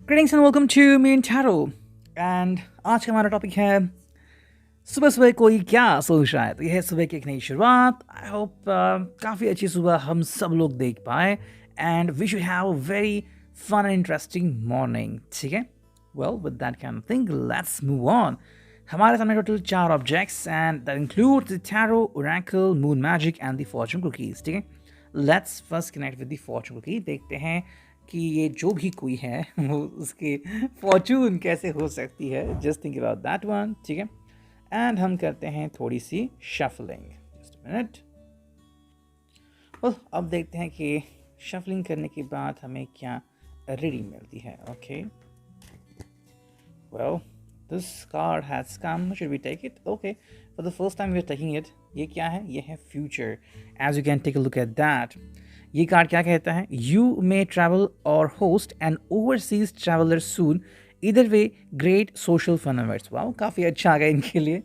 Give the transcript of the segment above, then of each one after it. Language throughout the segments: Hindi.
Greetings and welcome to Main Tarot. And आज का हमारा टॉपिक है सुबह सुबह कोई क्या सोच रहा है। तो यह है सुबह की एक नई शुरुआत। आई होप काफ़ी अच्छी सुबह हम सब लोग देख पाए and we should have a very fun and interesting morning. ठीक है, well with that kind of thing let's move on. हमारे सामने total 4 objects and that include the tarot, oracle, moon magic and the fortune cookies. ठीक है, let's first connect with the fortune cookie. देखते हैं कि ये जो भी कोई है वो उसकी फॉर्चून कैसे हो सकती है। Just think about that one. ठीक है, एंड हम करते हैं थोड़ी सी शफलिंग। Just minute. अब देखते हैं कि शफलिंग करने के बाद हमें क्या रीडिंग मिलती है। Okay, well this card has come, should we take it? Okay, for the first time we are taking it. ये क्या है? ये है future. As you can take a look at that. ये कार्ड क्या कहता है? You may travel or host an overseas traveller soon, either way great social fun events. Wow, काफ़ी अच्छा आ गया इनके लिए।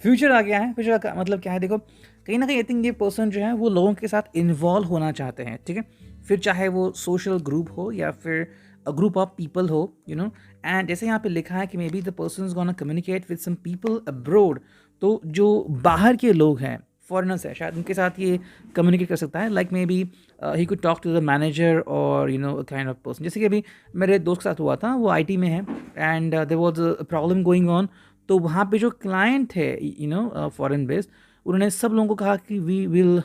फ्यूचर आ गया है। फ्यूचर का मतलब क्या है? देखो, कहीं ना कहीं आई थिंक ये पर्सन जो है वो लोगों के साथ इन्वॉल्व होना चाहते हैं। ठीक है, फिर चाहे वो सोशल ग्रुप हो या फिर अ ग्रुप ऑफ पीपल हो, यू नो। एंड जैसे यहाँ पे लिखा है कि may be the person is gonna communicate with some people abroad. तो जो बाहर के लोग हैं, फॉरेनर्स है, शायद उनके साथ ये कम्युनिकेट कर सकता है। Like maybe he could talk to the manager or you know kind of person. जैसे कि अभी मेरे दोस्त के साथ हुआ था, वो आईटी में है and there was a problem going on. तो वहाँ पे जो क्लाइंट थे, यू नो फॉरेन बेस्ड, उन्होंने सब लोगों को कहा कि we will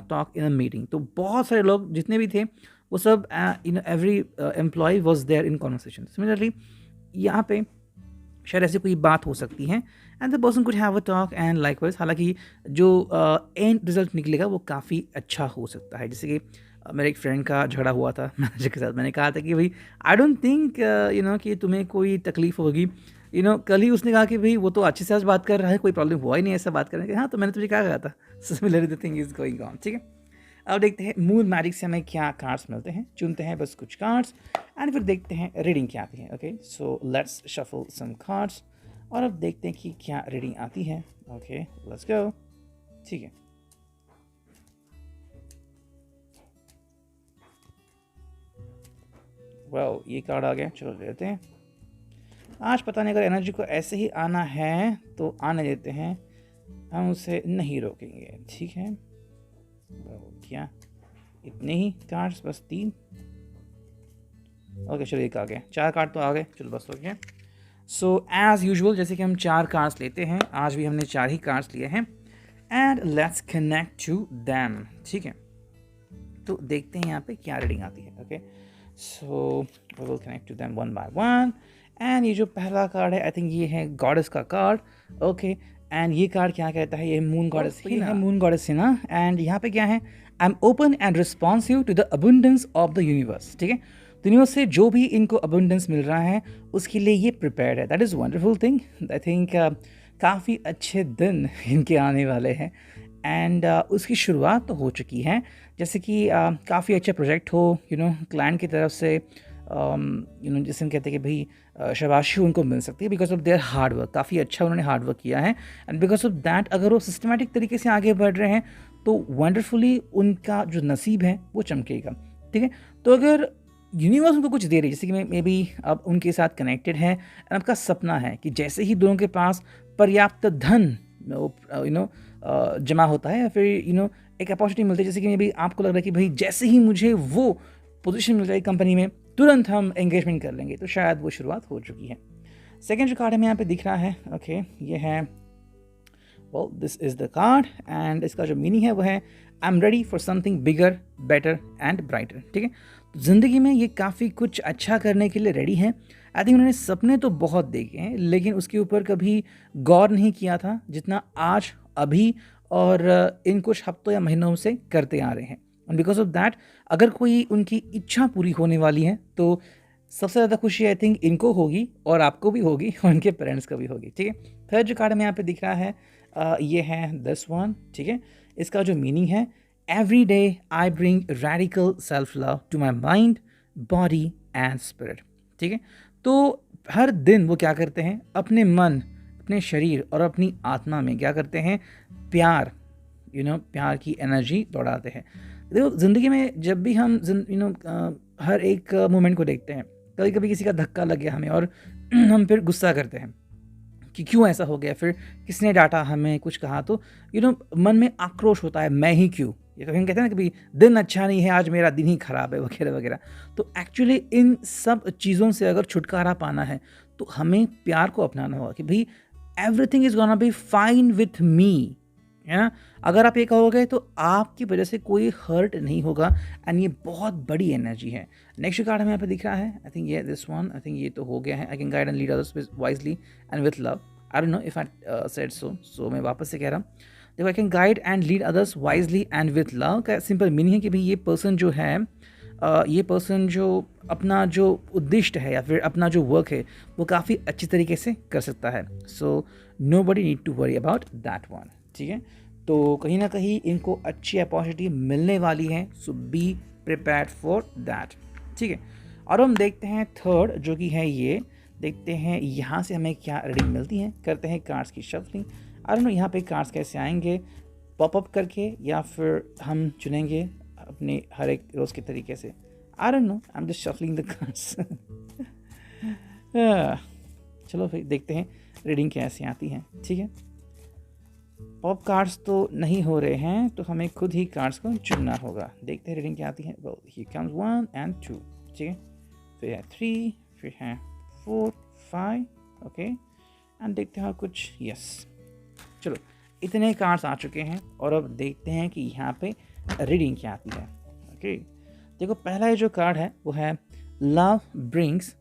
talk in a meeting. तो बहुत सारे लोग जितने भी थे वो सब, you know every employee was there in conversation. Similarly यहाँ पे शायद ऐसी कोई बात हो सकती है and the person could have a talk and likewise. हालांकि जो एंड रिजल्ट निकलेगा वो काफ़ी अच्छा हो सकता है। जैसे कि मेरे एक फ्रेंड का झगड़ा हुआ था मैनेजर के साथ। मैंने कहा था कि भाई I don't think you know कि तुम्हें कोई तकलीफ होगी। यू नो कल ही उसने कहा कि भाई वो तो अच्छे से आज बात कर रहा है, कोई प्रॉब्लम हुआ ही नहीं ऐसा बात करने के। हाँ, तो मैंने तुझे क्या कहा था। Similar the thing is going on. ठीक है, अब देखते हैं मून मैजिक से हमें क्या कार्ड्स मिलते हैं। चुनते हैं बस कुछ कार्ड्स एंड फिर देखते हैं रीडिंग क्या आती है। Okay, so let's shuffle some cards और अब देखते हैं कि क्या रीडिंग आती है। Okay, let's go. ठीक है, वेल ये कार्ड आ गया, चलो लेते हैं। आज पता नहीं, अगर एनर्जी को ऐसे ही आना है तो आने देते हैं, हम उसे नहीं रोकेंगे। ठीक है, क्या इतने ही कार्ड्स? बस 3। ओके, चलो एक आ गया, 4 कार्ड तो आ गए। चलो बस हो गया। सो एज यूजुअल जैसे कि हम 4 कार्ड्स लेते हैं, आज भी हमने 4 ही कार्ड्स लिए हैं and let's connect to them. ठीक है, तो देखते हैं यहाँ पे क्या रीडिंग आती है। Okay, so we will connect to them one by one. And ये जो पहला कार्ड है, आई थिंक ये है गॉडेस का कार्ड। ओके, एंड ये कार्ड क्या कहता है? ये मून गॉडेस ही है, मून गॉडेस है ना। एंड यहाँ पे क्या है? I am open and responsive to the abundance of the universe. ठीक है, दुनिया से जो भी इनको अबंडेंस मिल रहा है उसके लिए ये प्रिपेयर्ड है। That is wonderful thing. I think काफ़ी अच्छे दिन इनके आने वाले हैं एंड उसकी शुरुआत तो हो चुकी है। जैसे कि काफ़ी अच्छा प्रोजेक्ट हो, यू नो क्लाइंट की तरफ से, यू नो जिसे हम कहते हैं कि भाई शाबाशी उनको मिल सकती है because of their hard work. काफ़ी अच्छा उन्होंने हार्ड वर्क किया है एंड बिकॉज ऑफ दैट अगर वो सिस्टमेटिक तरीके से आगे बढ़ रहे हैं तो वंडरफुली उनका जो नसीब है वो चमकेगा। ठीक है, तो अगर यूनिवर्स उनको कुछ दे रही है, जैसे कि मे बी अब उनके साथ कनेक्टेड है एंड आपका सपना है कि जैसे ही दोनों के पास पर्याप्त धन यू नो जमा होता है या फिर यू नो एक अपॉर्चुनिटी मिलती है, जैसे कि मे बी आपको लग रहा है कि भाई जैसे ही मुझे वो पोजीशन मिल जाएगी कंपनी में तुरंत हम एंगेजमेंट कर लेंगे, तो शायद वो शुरुआत हो चुकी है। सेकेंड जो कार्ड हमें यहाँ पे दिख रहा है, ओके, ये है well this is the card and इसका जो मीनिंग है वो है I am ready for something bigger, better and brighter. ठीक है, तो ज़िंदगी में ये काफ़ी कुछ अच्छा करने के लिए रेडी हैं। आई थिंक उन्होंने सपने तो बहुत देखे हैं लेकिन उसके ऊपर कभी गौर नहीं किया था जितना आज, अभी और इन कुछ हफ्तों या महीनों से करते आ रहे हैं। एंड बिकॉज ऑफ दैट अगर कोई उनकी इच्छा पूरी होने वाली है तो सबसे ज़्यादा खुशी आई थिंक इनको होगी और आपको भी होगी और उनके पेरेंट्स को भी होगी। ठीक है, थर्ड जो कार्ड हमें यहाँ पे दिख रहा है ये है दिस वन। ठीक है, इसका जो मीनिंग है every day I bring radical self love to my mind, body and spirit. ठीक है, तो हर दिन वो क्या करते हैं? अपने मन, अपने शरीर और अपनी आत्मा में क्या करते हैं? प्यार, यू नो प्यार की एनर्जी दौड़ाते हैं। देखो ज़िंदगी में जब भी हम यू नो हर एक मोमेंट को देखते हैं, कभी कभी किसी का धक्का लग गया हमें और हम फिर गुस्सा करते हैं कि क्यों ऐसा हो गया, फिर किसने डांटा हमें, कुछ कहा, तो मन में आक्रोश होता है, मैं ही क्यों। ये तो हम कहते हैं ना कि भाई दिन अच्छा नहीं है, आज मेरा दिन ही खराब है, वगैरह वगैरह। तो एक्चुअली इन सब चीज़ों से अगर छुटकारा पाना है तो हमें प्यार को अपनाना होगा कि भाई everything is gonna be fine with me, है ना। अगर आप ये कहोगे तो आपकी वजह से कोई हर्ट नहीं होगा, एंड ये बहुत बड़ी एनर्जी है। नेक्स्ट कार्ड हमें यहाँ पे दिख रहा है, आई थिंक ये दिस वन, आई थिंक ये तो हो गया है। I can guide and lead others wisely and with love. I don't know if I said so मैं वापस से कह रहा हूँ, देखो, I can guide and lead others wisely and with love का सिंपल मीनिंग है कि भाई ये पर्सन जो है, ये पर्सन जो अपना जो उद्दिष्ट है या फिर अपना जो वर्क है वो काफ़ी अच्छी तरीके से कर सकता है। So nobody need to worry about that one, ठीक है। तो कहीं ना कहीं इनको अच्छी अपॉर्चुनिटी मिलने वाली है, सो बी प्रिपेयर्ड फॉर दैट, ठीक है। और हम देखते हैं थर्ड जो कि है ये, देखते हैं यहाँ से हमें क्या रीडिंग मिलती है। करते हैं कार्ड्स की शफलिंग। आई डोंट नो यहाँ पे कार्ड्स कैसे आएंगे, पॉपअप करके या फिर हम चुनेंगे अपने हर एक रोज़ के तरीके से। I don't know, I am just shuffling the cards. चलो फिर देखते हैं रीडिंग कैसे आती है, ठीक है। पॉप कार्ड्स तो नहीं हो रहे हैं तो हमें खुद ही कार्ड्स को चुनना होगा। देखते हैं रीडिंग क्या आती है। वेल हियर कम्स 1 and 2, ठीक है। फिर है 3, फिर है 4, 5, ओके, एंड देखते हैं और कुछ। यस, चलो इतने कार्ड्स आ चुके हैं और अब देखते हैं कि यहाँ पे रीडिंग क्या आती है। ओके, देखो पहला जो कार्ड है वो है love brings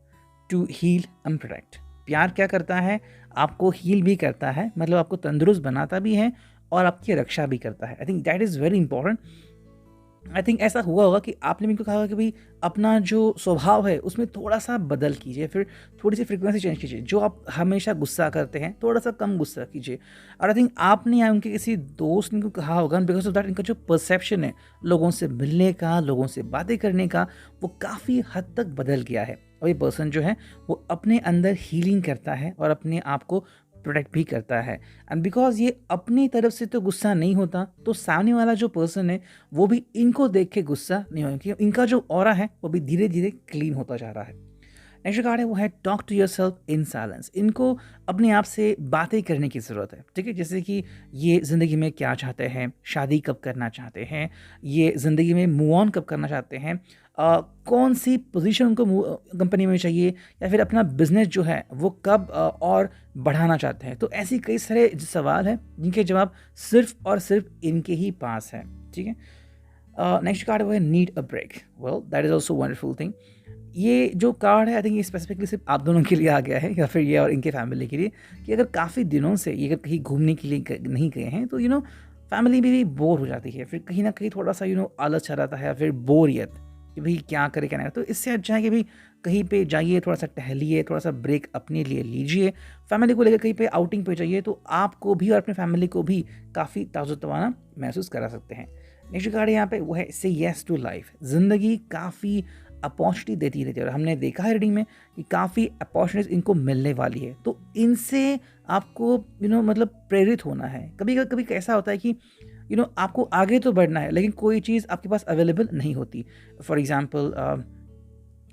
to heal and protect. प्यार क्या करता है, आपको हील भी करता है, मतलब आपको तंदुरुस्त बनाता भी है और आपकी रक्षा भी करता है। I think that is very important. I think ऐसा हुआ होगा कि आपने भी इनको कहा होगा कि भाई अपना जो स्वभाव है उसमें थोड़ा सा बदल कीजिए, फिर थोड़ी सी फ्रिक्वेंसी चेंज कीजिए। जो आप हमेशा गुस्सा करते हैं थोड़ा सा कम गुस्सा कीजिए। और आई थिंक आपने या उनके किसी दोस्त ने इनको कहा होगा, बिकॉज ऑफ दैट इनका जो परसेप्शन है लोगों से मिलने का, लोगों से बातें करने का, वो काफ़ी हद तक बदल गया है। और ये पर्सन जो है वो अपने अंदर हीलिंग करता है और अपने आप को प्रोटेक्ट भी करता है। एंड बिकॉज ये अपनी तरफ से तो गुस्सा नहीं होता, तो सामने वाला जो पर्सन है वो भी इनको देख के गुस्सा नहीं होगा, क्योंकि इनका जो ऑरा है वो भी धीरे धीरे क्लीन होता जा रहा है। नेक्स्ट कार्ड है वो है talk to yourself in silence. इनको अपने आप से बातें करने की ज़रूरत है, ठीक है। जैसे कि ये ज़िंदगी में क्या चाहते हैं, शादी कब करना चाहते हैं, ये ज़िंदगी में मूव ऑन कब करना चाहते हैं, कौन सी पोजीशन उनको कंपनी में चाहिए, या फिर अपना बिजनेस जो है वो कब और बढ़ाना चाहते हैं। तो ऐसी कई सारे सवाल हैं जिनके जवाब सिर्फ और सिर्फ इनके ही पास है, ठीक है। नेक्स्ट कार्ड वो है need a break. Well that is also wonderful thing. ये जो कार्ड है आई थिंक ये स्पेसिफिकली सिर्फ आप दोनों के लिए आ गया है, या फिर ये और इनके फैमिली के लिए, कि अगर काफ़ी दिनों से ये अगर कहीं घूमने के लिए नहीं गए हैं तो फैमिली भी बोर हो जाती है, फिर कहीं ना कहीं थोड़ा सा आलस आ जाता है, या फिर बोरियत कि भाई क्या करे क्या नहीं। तो इससे अच्छा है कि भाई कहीं पे जाइए, थोड़ा सा टहलिए, थोड़ा सा ब्रेक अपने लिए लीजिए। फैमिली को लेकर कहीं पे आउटिंग पे जाइए तो आपको भी और अपने फैमिली को भी काफ़ी ताज़ा-तवाना महसूस करा सकते हैं। नेक्स्ट कार्ड यहाँ पे वो है से येस टू लाइफ। ज़िंदगी काफ़ी अपॉर्चुनिटी देती रहती है और हमने देखा है रीडिंग में कि काफ़ी अपॉर्चुनिटीज इनको मिलने वाली है। तो इनसे आपको मतलब प्रेरित होना है। कभी कभी कैसा होता है कि आपको आगे तो बढ़ना है लेकिन कोई चीज़ आपके पास अवेलेबल नहीं होती। फॉर एग्ज़ाम्पल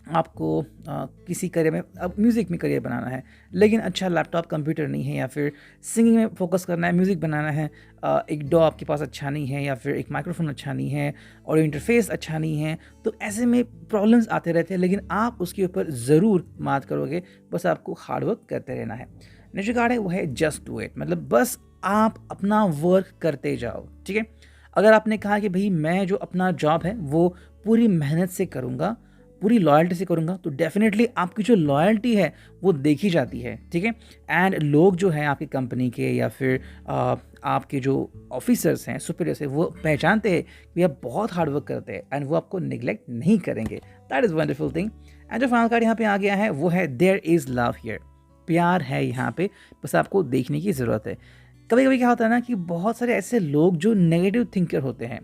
आपको किसी करियर में, अब म्यूज़िक में करियर बनाना है लेकिन अच्छा लैपटॉप कंप्यूटर नहीं है, या फिर सिंगिंग में फोकस करना है, म्यूज़िक बनाना है, एक डॉ आपके पास अच्छा नहीं है, या फिर एक माइक्रोफोन अच्छा नहीं है, और इंटरफेस अच्छा नहीं है। तो ऐसे में प्रॉब्लम्स आते रहते हैं, लेकिन आप उसके ऊपर ज़रूर मात करोगे, बस आपको हार्डवर्क करते रहना है। नेक्स्ट कार्ड है वो है जस्ट डू इट। मतलब बस आप अपना वर्क करते जाओ, ठीक है। अगर आपने कहा कि भाई मैं जो अपना जॉब है वो पूरी मेहनत से करूँगा, पूरी लॉयल्टी से करूँगा, तो डेफिनेटली आपकी जो लॉयल्टी है वो देखी जाती है, ठीक है। एंड लोग जो हैं आपकी कंपनी के या फिर आपके जो ऑफिसर्स हैं, सुपीरियर्स हैं, वो पहचानते हैं कि आप बहुत हार्ड वर्क करते हैं एंड वो आपको निगलेक्ट नहीं करेंगे। That is wonderful thing. And जो फाइनल कार्ड यहाँ पे आ गया है वो है देयर इज़ लव हियर। प्यार है यहाँ पे, बस आपको देखने की ज़रूरत है। कभी कभी क्या होता है ना कि बहुत सारे ऐसे लोग जो नेगेटिव थिंकर होते हैं,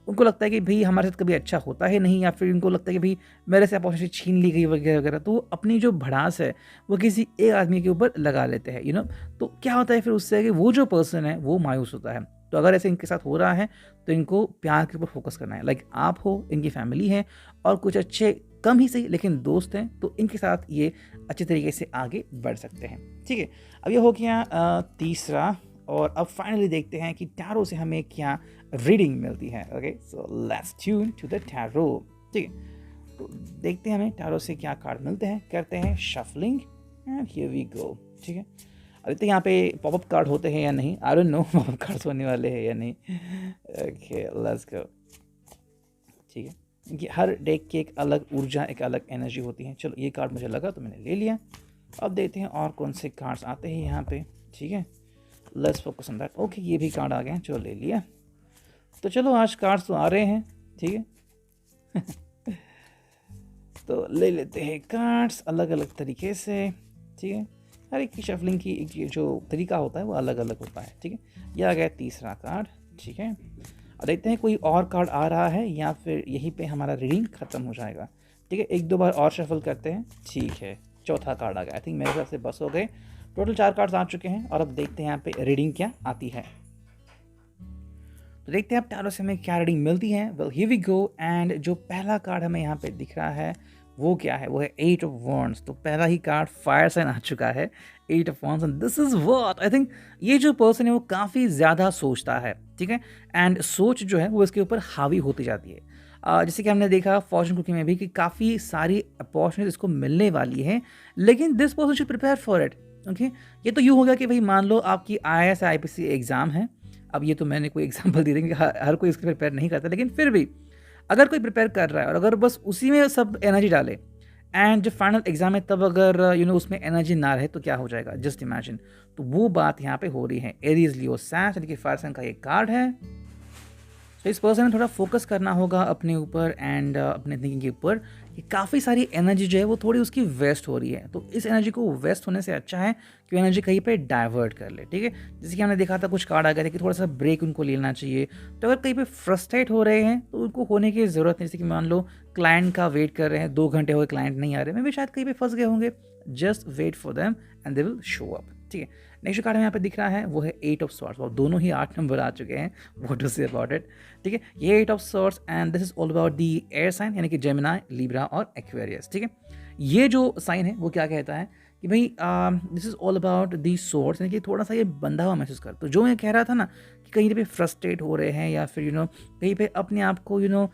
उनको लगता है कि भाई हमारे साथ कभी अच्छा होता है नहीं, या फिर उनको लगता है कि भाई मेरे से अपॉर्चुनिटी छीन ली गई वगैरह वगैरह। तो वो अपनी जो भड़ास है वो किसी एक आदमी के ऊपर लगा लेते हैं, तो क्या होता है फिर उससे कि वो जो पर्सन है वो मायूस होता है। तो अगर ऐसे इनके साथ हो रहा है तो इनको प्यार के ऊपर फोकस करना है। लाइक आप हो, इनकी फैमिली है और कुछ अच्छे कम ही सही, लेकिन दोस्त हैं तो इनके साथ ये अच्छे तरीके से आगे बढ़ सकते हैं। ठीक है, अब ये हो गया तीसरा, और अब फाइनली देखते हैं कि टैरो से हमें क्या रीडिंग मिलती है। Okay, so let's tune to the tarot. ठीक है, तो देखते हैं हमें टैरो से क्या कार्ड मिलते हैं, करते हैं shuffling and here we go. ठीक है, अब देखते हैं यहाँ पे पॉपअप कार्ड होते हैं या नहीं, I don't know popup cards होने वाले हैं या नहीं। Okay, let's go. ठीक है, कि हर डेक की एक अलग ऊर्जा, एक अलग एनर्जी होती है। चलो ये कार्ड मुझे लगा तो मैंने ले लिया। अब देखते हैं और कौन से कार्ड्स आते हैं यहाँ पे। ठीक है, let's focus on that. Okay, ये भी कार्ड आ गए हैं, चलो ले लिया। तो चलो आज कार्ड्स तो आ रहे हैं। ठीक है तो ले लेते हैं कार्ड्स अलग अलग तरीके से। ठीक है, हर एक की शफलिंग की एक जो तरीका होता है वो अलग अलग होता है। ठीक है, ये आ गया तीसरा कार्ड। ठीक है, और देखते हैं कोई और कार्ड आ रहा है या फिर यहीं पे हमारा रीडिंग ख़त्म हो जाएगा। ठीक है, एक दो बार और शफल करते हैं। ठीक है, चौथा कार्ड आ गया। आई थिंक मेरे हिसाब से बस हो गए, टोटल 4 कार्ड्स आ चुके हैं। और अब देखते हैं यहाँ पे रीडिंग क्या आती है। तो देखते हैं अब टैरो से हमें क्या रीडिंग मिलती है। Well here we go, and जो पहला कार्ड हमें यहाँ पे दिख रहा है वो क्या है, वो है 8 ऑफ वॉन्ड्स। तो पहला ही कार्ड फायर साइन आ चुका है, 8 of wands, and this is what I think ये जो पर्सन है वो काफ़ी ज़्यादा सोचता है। ठीक है, एंड सोच जो है वो इसके ऊपर हावी होती जाती है। जैसे कि हमने देखा फॉर्चून कुकिंग में भी कि काफ़ी सारी अपॉर्चुनिटी इसको मिलने वाली है, लेकिन this person should prepare for it. Okay, ये तो यूँ हो गया कि भाई मान लो आपकी IAS IPC एग्ज़ाम है। अब ये तो मैंने कोई एग्जाम्पल दे देंगे, हर कोई इसके प्रिपेयर नहीं करता, लेकिन फिर भी अगर कोई प्रिपेयर कर रहा है और अगर बस उसी में सब एनर्जी डाले एंड जब फाइनल एग्जाम है तब अगर उसमें एनर्जी ना रहे तो क्या हो जाएगा, जस्ट इमेजिन। तो वो बात यहाँ पे हो रही है। एरीज लियो सैच यानी कि फायर साइन का ये कार्ड है। तो इस पर्सन में थोड़ा फोकस करना होगा अपने ऊपर एंड अपने थिंकिंग के ऊपर कि काफ़ी सारी एनर्जी जो है वो थोड़ी उसकी वेस्ट हो रही है। तो इस एनर्जी को वेस्ट होने से अच्छा है कि वो एनर्जी कहीं पे डाइवर्ट कर ले। ठीक है, जैसे कि हमने देखा था कुछ कार्ड आ गए थे कि थोड़ा सा ब्रेक उनको लेना चाहिए। तो अगर कहीं पे फ्रस्ट्रेट हो रहे हैं तो उनको होने की ज़रूरत नहीं। जैसे कि मान लो क्लाइंट का वेट कर रहे हैं, 2 घंटे हो गए क्लाइंट नहीं आ रहे, मैं भी शायद कहीं पे फंस गए होंगे। Just wait for them and they will show up. ठीक है, नेक्स्ट कार्ड यहाँ पे दिख रहा है वो है 8 ऑफ स्वॉर्ड्स, और दोनों ही 8 नंबर आ चुके हैं। What to say about it. ठीक है, ये 8 of swords and this is all about the air sign यानी कि जेमिनी, लिब्रा और एक्वेरियस। ठीक है, ये जो साइन है वो क्या कहता है कि भाई this is all about the source, यानी कि थोड़ा सा ये बंधा हुआ महसूस कर। तो जो मैं कह रहा था ना कि कहीं पे फ्रस्ट्रेट हो रहे हैं या फिर कहीं पे अपने आप को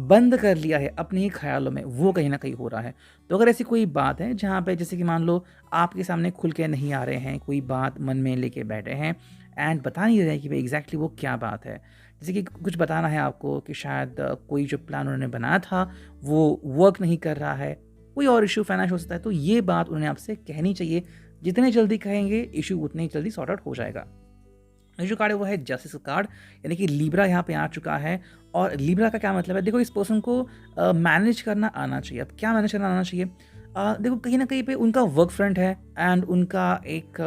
बंद कर लिया है अपने ही ख्यालों में, वो कहीं ना कहीं हो रहा है। तो अगर ऐसी कोई बात है जहाँ पे जैसे कि मान लो आपके सामने खुल के नहीं आ रहे हैं, कोई बात मन में लेके बैठे हैं एंड बता नहीं रहे कि भाई एग्जैक्टली वो क्या बात है, जैसे कि कुछ बताना है आपको कि शायद कोई जो प्लान उन्होंने बनाया था वो वर्क नहीं कर रहा है, कोई और इशू फाइनेंस हो सकता है, तो ये बात उन्हें आपसे कहनी चाहिए। जितने जल्दी कहेंगे इशू उतने ही जल्दी सॉर्ट आउट हो जाएगा। जो कार्ड है वो है जस्टिस कार्ड, यानी कि लिब्रा यहाँ पे आ चुका है। और लिब्रा का क्या मतलब है, देखो इस पर्सन को मैनेज करना आना चाहिए। अब क्या मैनेज करना आना चाहिए, देखो कहीं ना कहीं पे उनका वर्क फ्रंट है एंड उनका एक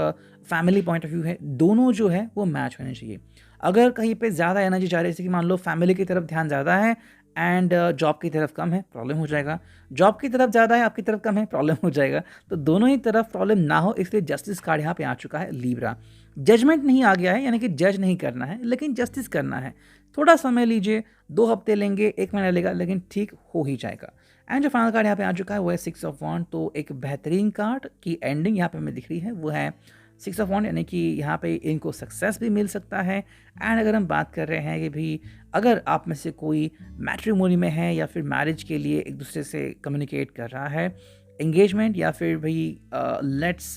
फैमिली पॉइंट ऑफ व्यू है, दोनों जो है वो मैच होने चाहिए। अगर कहीं पे ज़्यादा एनर्जी जा रही है, जैसे कि मान लो फैमिली की तरफ ध्यान ज़्यादा है एंड जॉब की तरफ कम है, प्रॉब्लम हो जाएगा। जॉब की तरफ ज़्यादा है, आपकी तरफ कम है, प्रॉब्लम हो जाएगा। तो दोनों ही तरफ प्रॉब्लम ना हो, इसलिए जस्टिस कार्ड यहाँ पे आ चुका है लिब्रा। जजमेंट नहीं आ गया है, यानी कि जज नहीं करना है लेकिन जस्टिस करना है। थोड़ा समय लीजिए, 2 हफ्ते लेंगे, 1 महीना लेगा, लेकिन ठीक हो ही जाएगा। एंड जो फाइनल कार्ड यहाँ पे आ चुका है वो है 6 ऑफ वॉन्ड। तो एक बेहतरीन कार्ड की एंडिंग यहाँ पे हमें दिख रही है वो है 6 ऑफ वॉन्ड, यानी कि यहाँ पे इनको सक्सेस भी मिल सकता है। एंड अगर हम बात कर रहे हैं कि भी अगर आप में से कोई मैट्रिमोनी में है या फिर मैरिज के लिए एक दूसरे से कम्युनिकेट कर रहा है, एंगेजमेंट या फिर भाई let's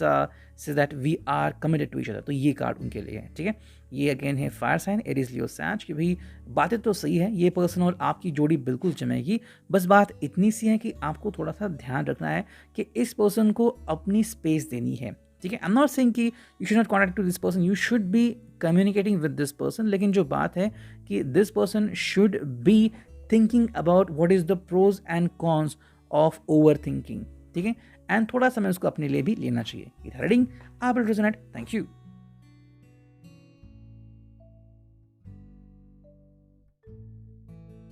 say that we are committed to each other, तो ये कार्ड उनके लिए है। ठीक है, ये अगेन है फायर साइन एरीज लियो सैच कि भाई बातें तो सही है, ये पर्सन और आपकी जोड़ी बिल्कुल जमेगी। बस बात इतनी सी है कि आपको थोड़ा सा ध्यान रखना है कि इस पर्सन को अपनी स्पेस देनी है। ठीक है, आई एम नॉट सेइंग कि you should not contact to this person, you should be communicating with this person, लेकिन जो बात है कि this person should be thinking about what is the pros and cons of over thinking. ठीक है, एंड थोड़ा समय उसको अपने लिए भी लेना चाहिए। रीडिंग आप रेजोनेट। Thank you.